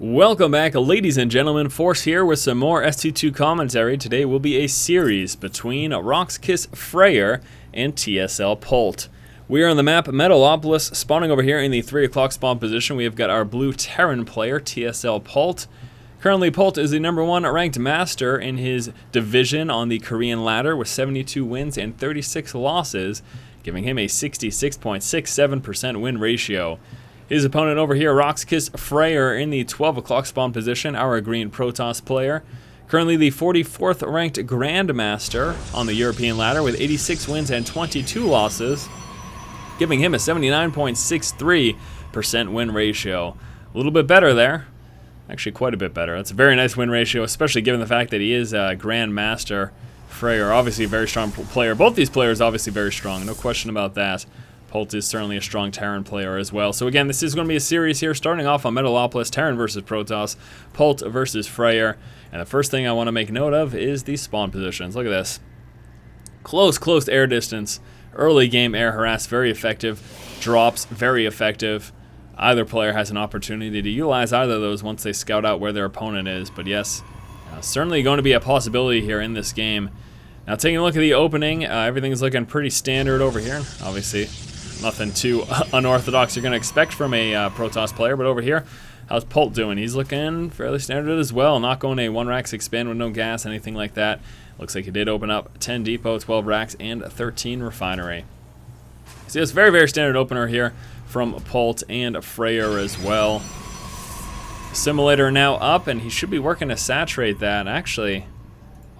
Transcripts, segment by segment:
Welcome back, ladies and gentlemen. Force here with some more ST2 commentary. Today will be a series between Roxkiss FRAER and TSL Polt. We are on the map Metalopolis, spawning over here in the 3 o'clock spawn position. We have got our blue Terran player, TSL Polt. Currently, Polt is the #1 ranked master in his division on the Korean ladder with 72 wins and 36 losses, giving him a 66.67% win ratio. His opponent over here, Roxkiss FRAER, in the 12 o'clock spawn position, our green Protoss player. Currently the 44th ranked Grandmaster on the European ladder with 86 wins and 22 losses, giving him a 79.63% win ratio. A little bit better there. Actually, quite a bit better. That's a very nice win ratio, especially given the fact that he is a Grandmaster. FRAER, obviously a very strong player. Both these players obviously very strong, no question about that. Polt is certainly a strong Terran player as well. So again, this is going to be a series here, starting off on Metalopolis, Terran versus Protoss, Polt versus FRAER. And the first thing I want to make note of is the spawn positions. Look at this. Close air distance. Early game air harass, very effective. Drops, very effective. Either player has an opportunity to utilize either of those once they scout out where their opponent is. But yes, certainly going to be a possibility here in this game. Now taking a look at the opening, everything's looking pretty standard over here. Obviously, nothing too unorthodox you're going to expect from a Protoss player, but over here, how's Polt doing? He's looking fairly standard as well, not going a 1 racks expand with no gas, anything like that. Looks like he did open up 10 depot, 12 racks, and 13 refinery. So it's very standard opener here from Polt and FRAER as well. Simulator now up, and he should be working to saturate that. Actually,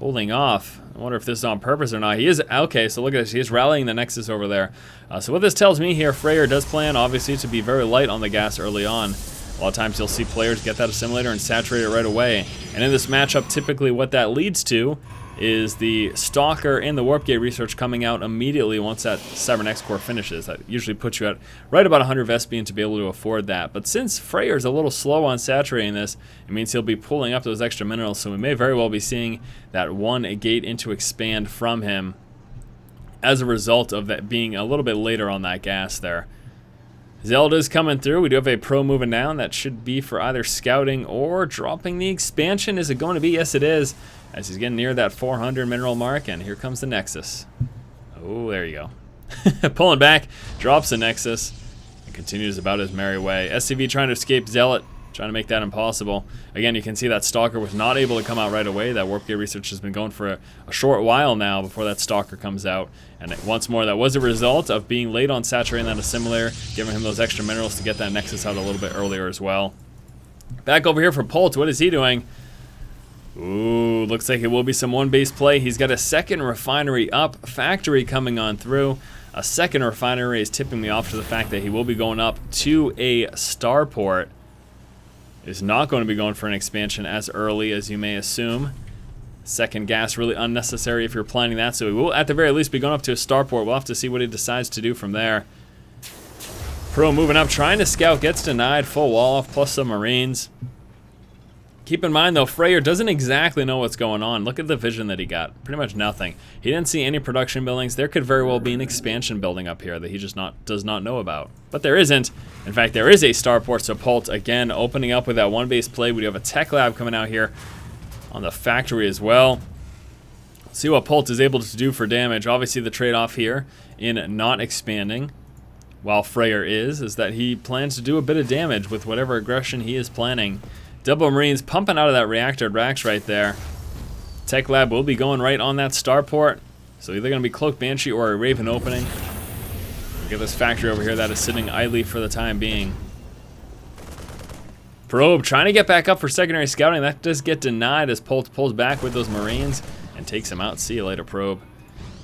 holding off. I wonder if this is on purpose or not. He is, okay, so look at this. He is rallying the Nexus over there. So what this tells me here, FRAER does plan, obviously, to be very light on the gas early on. A lot of times you'll see players get that assimilator and saturate it right away. And in this matchup, typically what that leads to is the Stalker and the Warp Gate research coming out immediately once that Cybernex core finishes. That usually puts you at right about 100 Vespene to be able to afford that. But since FRAER is a little slow on saturating this, it means he'll be pulling up those extra minerals, so we may very well be seeing that 1 gate into expand from him as a result of that being a little bit later on that gas there. Zelda's coming through. We do have a pro moving down. That should be for either scouting or dropping the expansion. Is it going to be? Yes, it is. As he's getting near that 400 mineral mark, and here comes the Nexus. Oh, there you go. Pulling back, drops the Nexus, and continues about his merry way. SCV trying to escape Zealot, trying to make that impossible. Again, you can see that Stalker was not able to come out right away. That Warp Gate research has been going for a short while now before that Stalker comes out. And once more, that was a result of being late on saturating that assimilator, giving him those extra minerals to get that Nexus out a little bit earlier as well. Back over here for Polt, what is he doing? Ooh, looks like it will be some one base play. He's got a second refinery up, factory coming on through. A second refinery is tipping me off to the fact that he will be going up to a starport. Is not going to be going for an expansion as early as you may assume. Second gas really unnecessary if you're planning that, so he will at the very least be going up to a starport. We'll have to see what he decides to do from there. Pro moving up, trying to scout, gets denied, full wall off plus some Marines. Keep in mind though, FRAER doesn't exactly know what's going on. Look at the vision that he got. Pretty much nothing. He didn't see any production buildings. There could very well be an expansion building up here that he just does not know about. But there isn't. In fact, there is a starport, so Polt again opening up with that one base play. We do have a tech lab coming out here on the factory as well. Let's see what Polt is able to do for damage. Obviously the trade-off here in not expanding while FRAER is that he plans to do a bit of damage with whatever aggression he is planning. Double Marines pumping out of that reactor racks right there. Tech Lab will be going right on that starport. So either going to be Cloak Banshee or a Raven opening. We get this factory over here that is sitting idly for the time being. Probe trying to get back up for secondary scouting. That does get denied as Polt pulls back with those Marines and takes him out. See you later, Probe.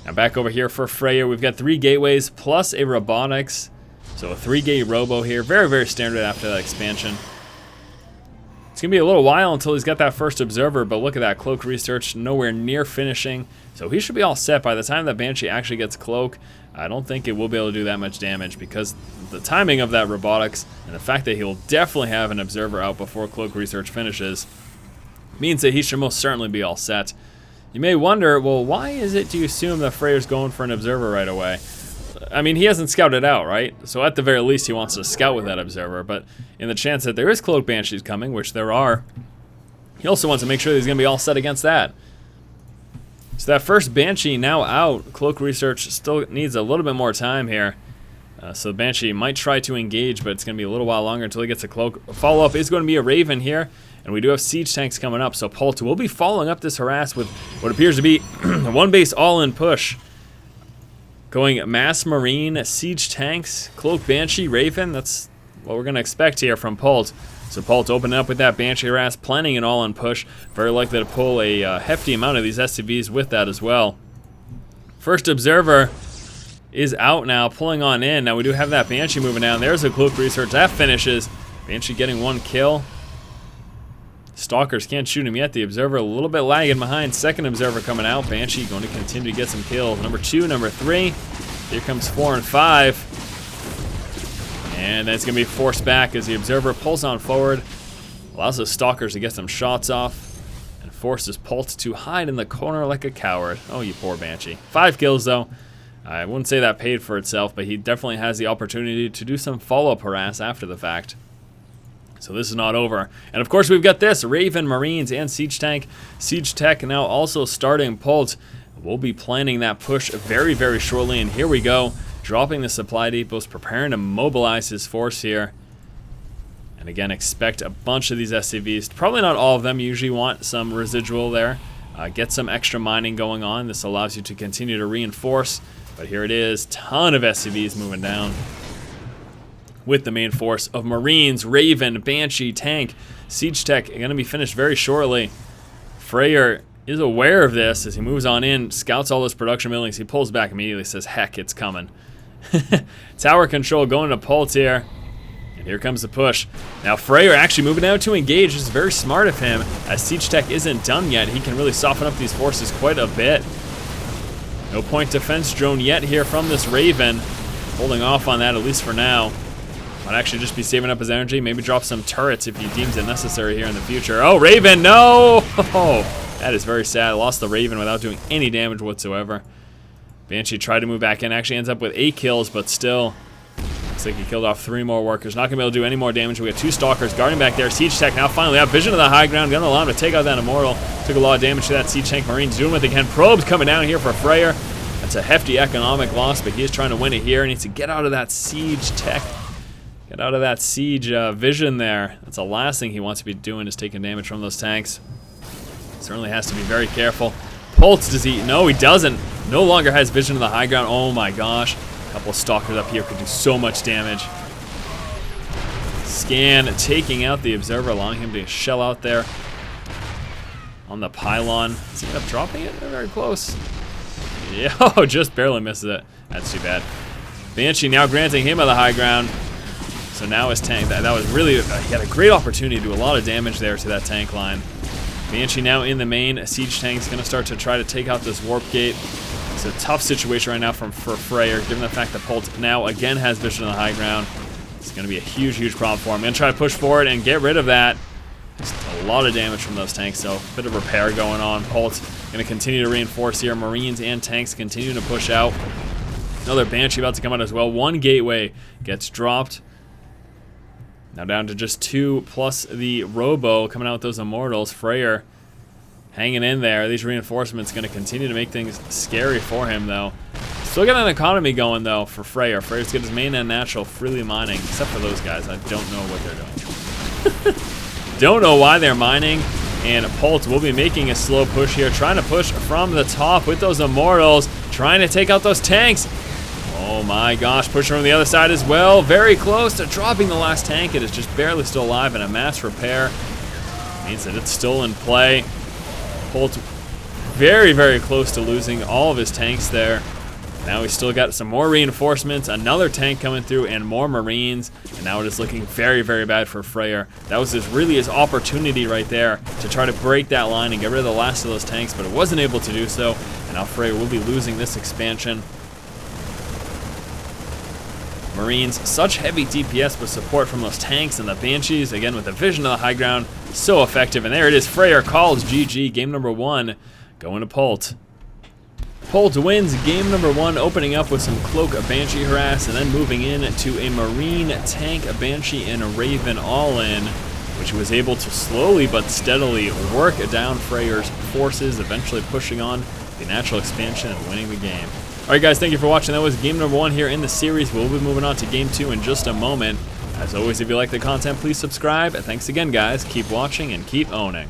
Now back over here for FRAER. We've got 3 gateways plus a robotics. So a 3-gate robo here. Very standard after that expansion. It's going to be a little while until he's got that first observer, but look at that cloak research, nowhere near finishing. So he should be all set by the time that Banshee actually gets cloak. I don't think it will be able to do that much damage because the timing of that robotics and the fact that he'll definitely have an observer out before cloak research finishes means that he should most certainly be all set. You may wonder, well, why is it do you assume that FRAER's going for an observer right away? I mean, he hasn't scouted out, right? So at the very least, he wants to scout with that observer. But in the chance that there is cloak banshees coming, which there are, he also wants to make sure that he's going to be all set against that. So that first banshee now out. Cloak research still needs a little bit more time here. So the banshee might try to engage, but it's going to be a little while longer until he gets a cloak. Follow-up is going to be a raven here. And we do have siege tanks coming up, so Polt will be following up this harass with what appears to be a one base all-in push. Going mass marine, siege tanks, cloak banshee, raven. That's what we're going to expect here from Polt. So Polt opening up with that banshee harass, planning an all-in push. Very likely to pull a hefty amount of these SCVs with that as well. First observer is out now, pulling on in. Now we do have that banshee moving down. There's a cloak research. That finishes. Banshee getting one kill. Stalkers can't shoot him yet. The observer a little bit lagging behind. Second observer coming out. Banshee going to continue to get some kills. Number 2, number 3. Here comes 4 and 5. And then it's going to be forced back as the observer pulls on forward. Allows the stalkers to get some shots off. And forces Polt to hide in the corner like a coward. Oh, you poor Banshee. 5 kills though. I wouldn't say that paid for itself, but he definitely has the opportunity to do some follow-up harass after the fact. So this is not over. And of course we've got this, Raven, Marines, and Siege Tank. Siege Tech now also starting Polt. We'll be planning that push very, very shortly. And here we go, dropping the supply depots, preparing to mobilize his force here. And again, expect a bunch of these SCVs. Probably not all of them. You usually want some residual there. Get some extra mining going on. This allows you to continue to reinforce. But here it is, ton of SCVs moving down. With the main force of Marines, Raven, Banshee, Tank, Siege Tech going to be finished very shortly. FRAER is aware of this as he moves on in, scouts all those production buildings. He pulls back immediately, says, heck, it's coming. Tower control going to Polt here. And here comes the push. Now FRAER actually moving out to engage. This is very smart of him. As Siege Tech isn't done yet, he can really soften up these forces quite a bit. No point defense drone yet here from this Raven. Holding off on that, at least for now. Might actually just be saving up his energy. Maybe drop some turrets if he deems it necessary here in the future. Oh, Raven, no! Oh, that is very sad. Lost the Raven without doing any damage whatsoever. Banshee tried to move back in. Actually ends up with 8 kills, but still. Looks like he killed off 3 more workers. Not going to be able to do any more damage. We got 2 Stalkers guarding back there. Siege Tech now finally out. Vision of the high ground. Going to allow him to take out that Immortal. Took a lot of damage to that Siege Tank. Marines doing what they can. Probes coming down here for FRAER. That's a hefty economic loss, but he is trying to win it here. He needs to get out of that Siege Tech. Get out of that siege vision there. That's the last thing he wants to be doing is taking damage from those tanks. Certainly has to be very careful. Polt, does he? No, he doesn't. No longer has vision of the high ground. Oh my gosh. A couple of stalkers up here could do so much damage. Scan taking out the observer, allowing him to shell out there on the pylon. Does he end up dropping it? They're very close. Yeah, oh, just barely misses it. That's too bad. Banshee now granting him of the high ground. So now his tank, that was really, he had a great opportunity to do a lot of damage there to that tank line. Banshee now in the main. Siege Tank's going to start to try to take out this warp gate. It's a tough situation right now for FRAER, given the fact that Polt now again has vision on the high ground. It's going to be a huge, huge problem for him. I'm going to try to push forward and get rid of that. Just a lot of damage from those tanks, so a bit of repair going on. Polt going to continue to reinforce here. Marines and tanks continue to push out. Another Banshee about to come out as well. 1 gateway gets dropped. Now down to just 2 plus the Robo coming out with those Immortals. FRAER hanging in there. These reinforcements going to continue to make things scary for him though. Still got an economy going though for FRAER. FRAER's got his main and natural freely mining, except for those guys. I don't know what they're doing. Don't know why they're mining. And Polt will be making a slow push here, trying to push from the top with those Immortals, trying to take out those tanks. Oh my gosh, pushing from the other side as well. Very close to dropping the last tank. It is just barely still alive in a mass repair. Means that it's still in play. Polt very, very close to losing all of his tanks there. Now he's still got some more reinforcements, another tank coming through, and more Marines. And now it is looking very, very bad for FRAER. That was really his opportunity right there to try to break that line and get rid of the last of those tanks, but it wasn't able to do so. And now FRAER will be losing this expansion. Marines, such heavy DPS with support from those tanks and the Banshees, again with the vision of the high ground, so effective. And there it is, FRAER calls GG, game number 1, going to Polt. Polt wins game number 1, opening up with some Cloak, a Banshee harass, and then moving in to a Marine, tank, a Banshee, and a Raven all-in, which was able to slowly but steadily work down FRAER's forces, eventually pushing on the natural expansion and winning the game. Alright guys, thank you for watching. That was game number 1 here in the series. We'll be moving on to game 2 in just a moment. As always, if you like the content, please subscribe. Thanks again guys, keep watching and keep owning.